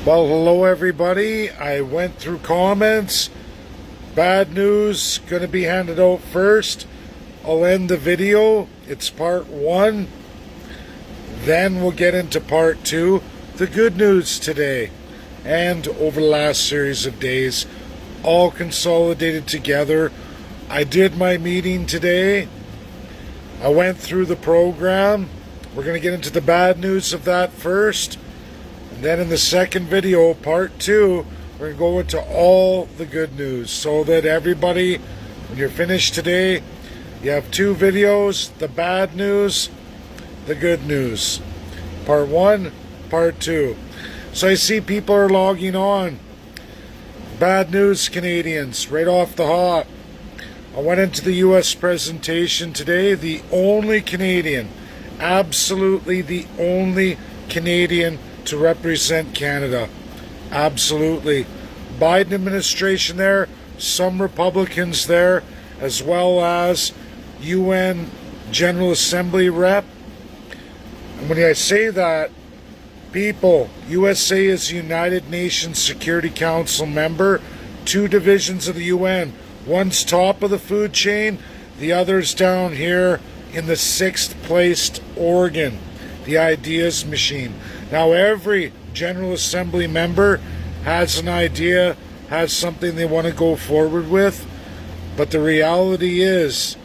Well, hello everybody. I went through comments. Bad news going to be handed out first. I'll end the video. It's part one. Then we'll get into part two. The good news today and over the last series of days, all consolidated together. I did my meeting today. I went through the program. We're going to get into the bad news of that first. And then in the second video, part two, we're going to go into all the good news so that everybody, when you're finished today, you have two videos, the bad news, the good news. Part one, part two. So I see people are logging on. Bad news, Canadians, right off the hop. I went into the U.S. presentation today. The only Canadian, absolutely the only Canadian to represent Canada. Absolutely. Biden administration there, some Republicans there, as well as UN General Assembly rep. And when I say that, people, USA is a United Nations Security Council member, two divisions of the UN. One's top of the food chain, the other's down here in the sixth placed organ, the ideas machine. Now every General Assembly member has an idea, has something they want to go forward with, but the reality is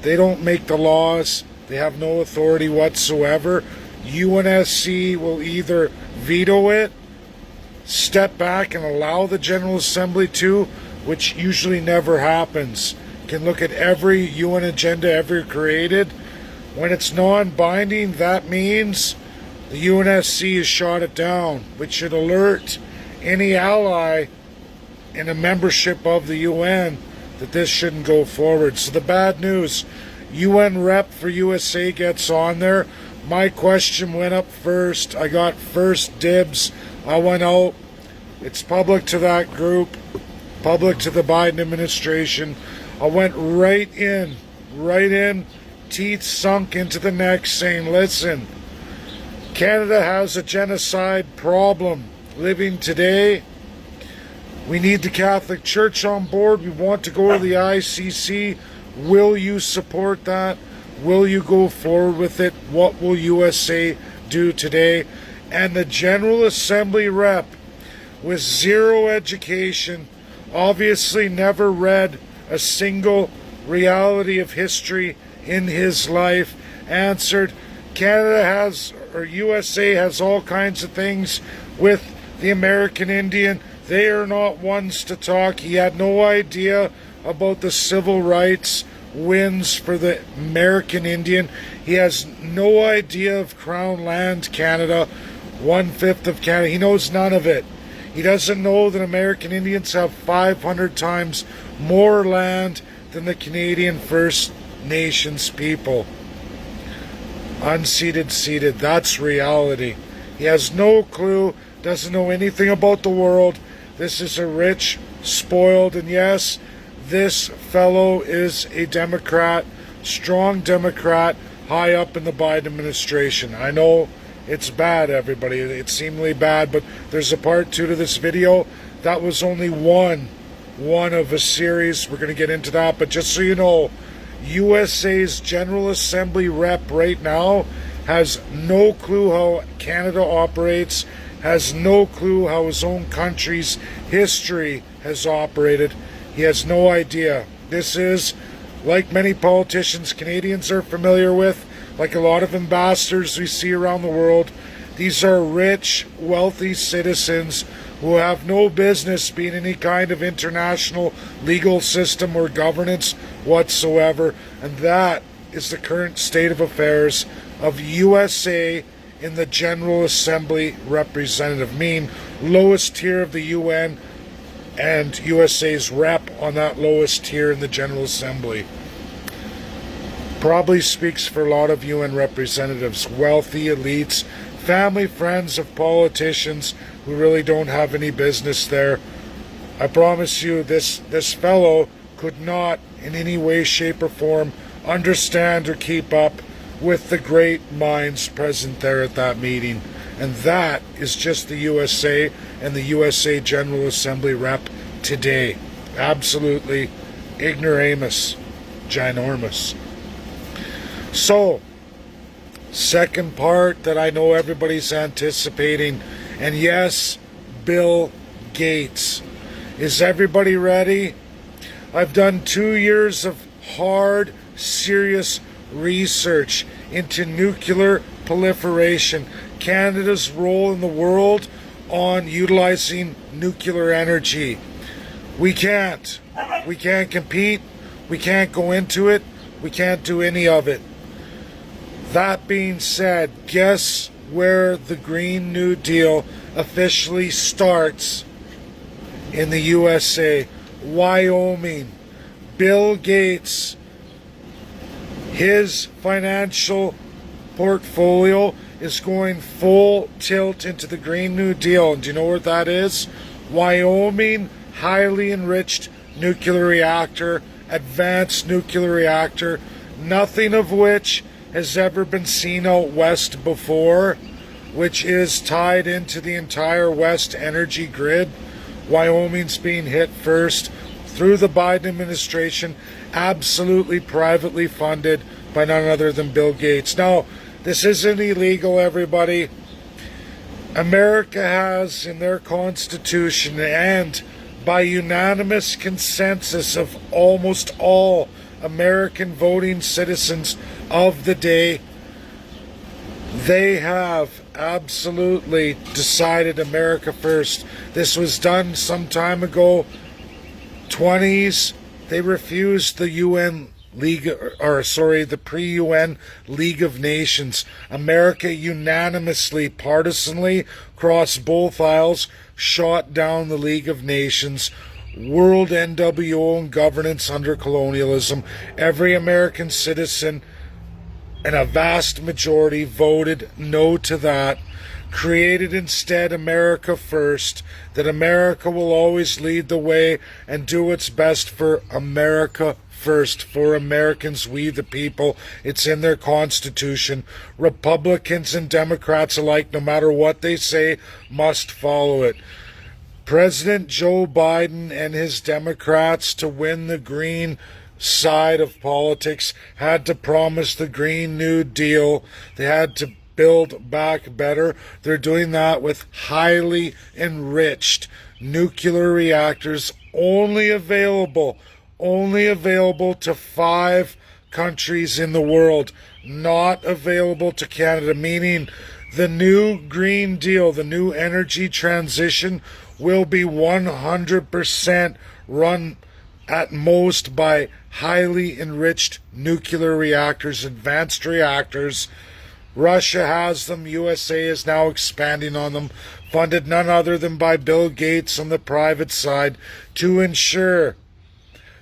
they don't make the laws, they have no authority whatsoever. UNSC will either veto it, step back and allow the General Assembly to, which usually never happens. You can look at every UN agenda ever created. When it's non-binding, that means the UNSC has shot it down, which should alert any ally in a membership of the UN that this shouldn't go forward. So the bad news, UN rep for USA gets on there. My question went up first. I got first dibs. I went out. It's public to that group, public to the Biden administration. I went right in, teeth sunk into the neck, saying, listen, Canada has a genocide problem living today. We need the Catholic Church on board. We want to go to the ICC. Will you support that? Will you go forward with it? What will USA do today? And the General Assembly rep with zero education, obviously never read a single reality of history in his life, answered, Canada has, or USA has all kinds of things with the American Indian. They are not ones to talk. He had no idea about the civil rights wins for the American Indian. He has no idea of Crown Land Canada, 1/5 of Canada. He knows none of it. He doesn't know that American Indians have 500 times more land than the Canadian First Nations people. Unceded, ceded, that's reality. He has no clue, doesn't know anything about the world. This is a rich, spoiled, and yes, this fellow is a Democrat, strong Democrat, high up in the Biden administration. I know it's bad, everybody. It's seemingly bad, but there's a part two to this video. That was only one of a series. We're going to get into that, but just so you know, USA's General Assembly rep right now has no clue how Canada operates, has no clue how his own country's history has operated. He has no idea. This is, like many politicians Canadians are familiar with, like a lot of ambassadors we see around the world, these are rich, wealthy citizens who have no business being any kind of international legal system or governance whatsoever. And that is the current state of affairs of USA in the General Assembly representative, meaning lowest tier of the UN, and USA's rep on that lowest tier in the General Assembly. Probably speaks for a lot of UN representatives, wealthy elites, family friends of politicians who really don't have any business there. I promise you, this fellow could not in any way, shape, or form understand or keep up with the great minds present there at that meeting. And that is just the USA and the USA General Assembly rep today. Absolutely ignoramus, ginormous. So, second part that I know everybody's anticipating, and yes, Bill Gates. Is everybody ready? I've done 2 years of hard, serious research into nuclear proliferation, Canada's role in the world on utilizing nuclear energy. We can't compete. We can't go into it. We can't do any of it. That being said, guess where the Green New Deal officially starts? In the USA, Wyoming. Bill Gates, his financial portfolio is going full tilt into the Green New Deal. And do you know where that is? Wyoming, highly enriched nuclear reactor, advanced nuclear reactor, nothing of which has ever been seen out west before, which is tied into the entire West energy grid. Wyoming's being hit first through the Biden administration, absolutely privately funded by none other than Bill Gates. Now, this isn't illegal, everybody. America has in their Constitution, and by unanimous consensus of almost all American voting citizens of the day, they have absolutely decided America first. This was done some time ago, 20s. They refused the the pre-UN League of Nations. America unanimously, partisanly, across both aisles, shot down the League of Nations. World NWO and governance under colonialism. Every American citizen, and a vast majority, voted no to that. Created instead America first, that America will always lead the way and do what's best for America first, for Americans, we the people. It's in their Constitution. Republicans and Democrats alike, no matter what they say, must follow it. President Joe Biden and his Democrats, to win the green side of politics, had to promise the Green New Deal. They had to build back better. They're doing that with highly enriched nuclear reactors, only available to 5 countries in the world, not available to Canada, meaning the new Green Deal, the new energy transition, will be 100% run at most by highly enriched nuclear reactors, advanced reactors. Russia has them. USA is now expanding on them, funded none other than by Bill Gates on the private side, to ensure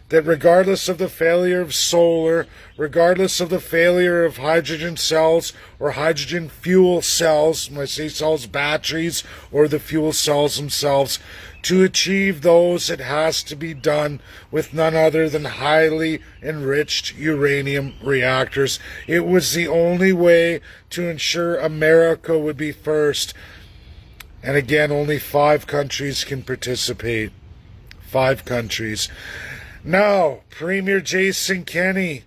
that regardless of the failure of solar, regardless of the failure of hydrogen cells or hydrogen fuel cells, when I say cells, batteries, or the fuel cells themselves, to achieve those, it has to be done with none other than highly enriched uranium reactors. It was the only way to ensure America would be first. And again, only 5 countries can participate. 5 countries. Now, Premier Jason Kenney,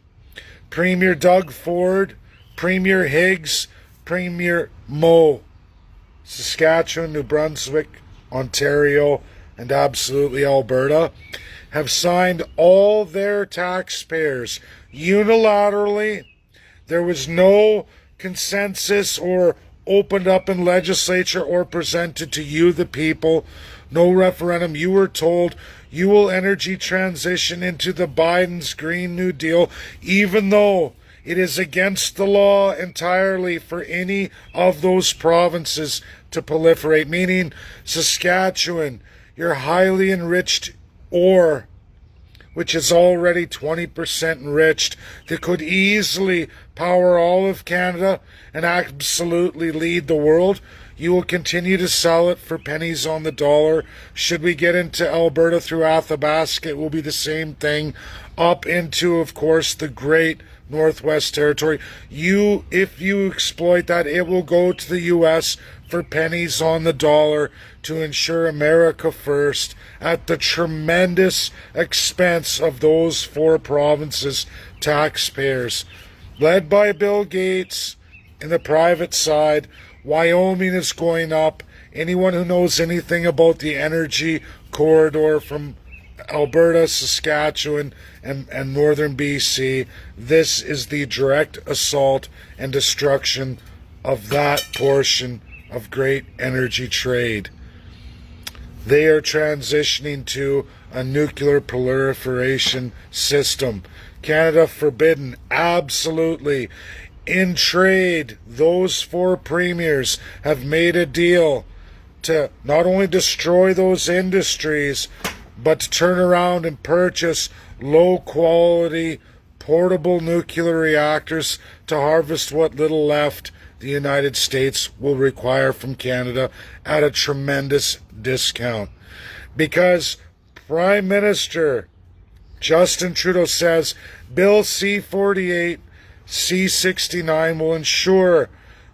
Premier Doug Ford, Premier Higgs, Premier Moe, Saskatchewan, New Brunswick, Ontario, and absolutely Alberta, have signed all their taxpayers unilaterally. There was no consensus or opened up in legislature or presented to you, the people. No referendum. You were told you will energy transition into the Biden's Green New Deal, even though it is against the law entirely for any of those provinces to proliferate, meaning Saskatchewan, your highly enriched ore, which is already 20% enriched, that could easily power all of Canada and absolutely lead the world. You will continue to sell it for pennies on the dollar. Should we get into Alberta through Athabasca, it will be the same thing. Up into, of course, the great Northwest Territory. If you exploit that, it will go to the U.S. for pennies on the dollar to ensure America first at the tremendous expense of those 4 provinces' taxpayers. Led by Bill Gates in the private side, Wyoming is going up. Anyone who knows anything about the energy corridor from Alberta, Saskatchewan, and northern BC, this is the direct assault and destruction of that portion of great energy trade. They are transitioning to a nuclear proliferation system. Canada forbidden, absolutely. In trade, those 4 premiers have made a deal to not only destroy those industries, but to turn around and purchase low-quality, portable nuclear reactors to harvest what little left the United States will require from Canada at a tremendous discount. Because Prime Minister Justin Trudeau says Bill C-48, C-69 will ensure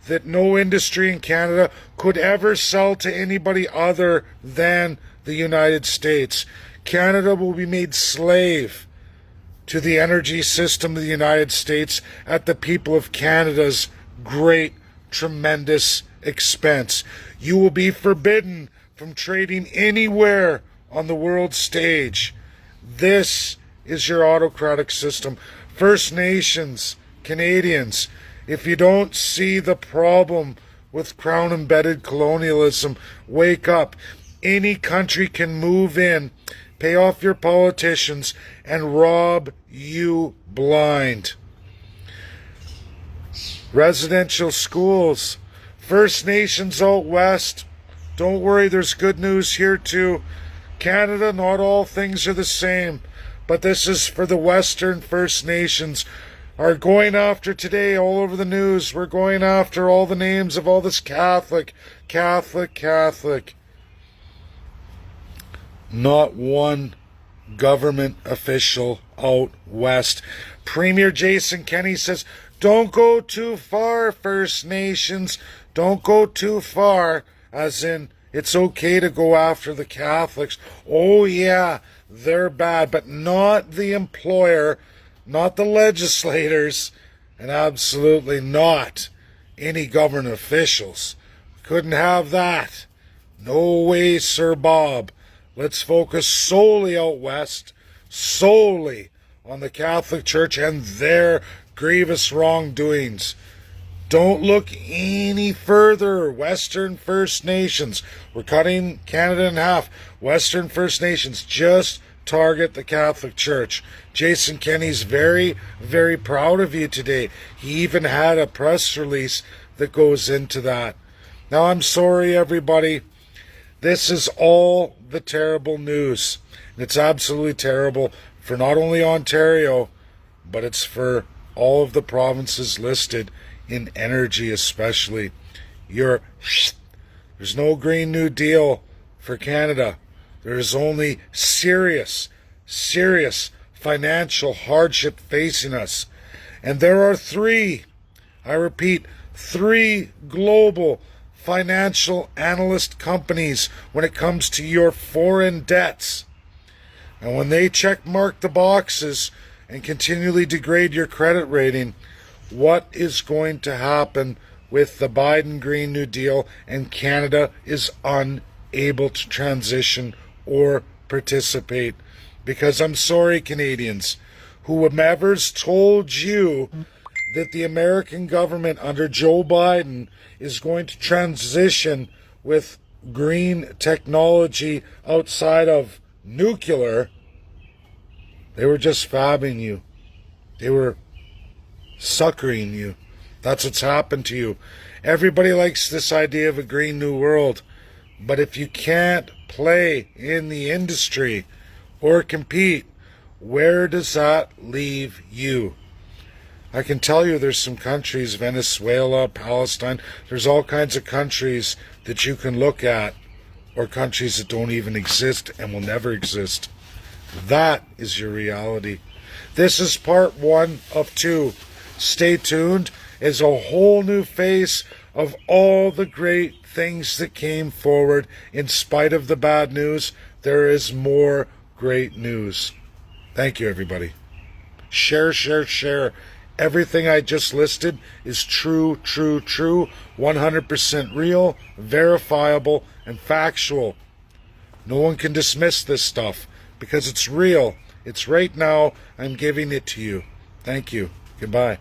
that no industry in Canada could ever sell to anybody other than the United States. Canada will be made slave to the energy system of the United States at the people of Canada's great, tremendous expense. You will be forbidden from trading anywhere on the world stage. This is your autocratic system. First Nations, Canadians, if you don't see the problem with crown-embedded colonialism, wake up. Any country can move in, pay off your politicians, and rob you blind. Residential schools, First Nations out west, don't worry, there's good news here too. Canada, not all things are the same, but this is for the Western First Nations. Are going after today all over the news. We're going after all the names of all this Catholic. Not one government official out west. Premier Jason Kenney says, don't go too far, First Nations. Don't go too far. As in, it's okay to go after the Catholics. Oh yeah, they're bad, but not the employer, not the legislators, and absolutely not any government officials. Couldn't have that. No way, Sir Bob. Let's focus solely out west, solely on the Catholic Church and their grievous wrongdoings. Don't look any further. Western First Nations. We're cutting Canada in half. Western First Nations, just target the Catholic Church. Jason Kenney's very, very proud of you today. He even had a press release that goes into that. Now, I'm sorry, everybody. This is all the terrible news. It's absolutely terrible for not only Ontario, but it's for all of the provinces listed in energy especially. There's no Green New Deal for Canada. There's only serious financial hardship facing us. And there are 3, I repeat, 3 global financial analyst companies when it comes to your foreign debts. And when they check mark the boxes and continually degrade your credit rating, what is going to happen with the Biden Green New Deal, and Canada is unable to transition or participate? Because I'm sorry, Canadians, whomever's told you that the American government under Joe Biden is going to transition with green technology outside of nuclear, they were just fabbing you. They were suckering you. That's what's happened to you. Everybody likes this idea of a Green New World, but if you can't play in the industry or compete, where does that leave you? I can tell you there's some countries, Venezuela, Palestine, there's all kinds of countries that you can look at, or countries that don't even exist and will never exist. That is your reality. This is part 1 of 2 stay tuned, is a whole new face of all the great things that came forward. In spite of the bad news, there is more great news. Thank you, everybody. Share, share, share. Everything I just listed is true, true, true, 100% real, verifiable, and factual. No one can dismiss this stuff because it's real. It's right now. I'm giving it to you. Thank you. Goodbye.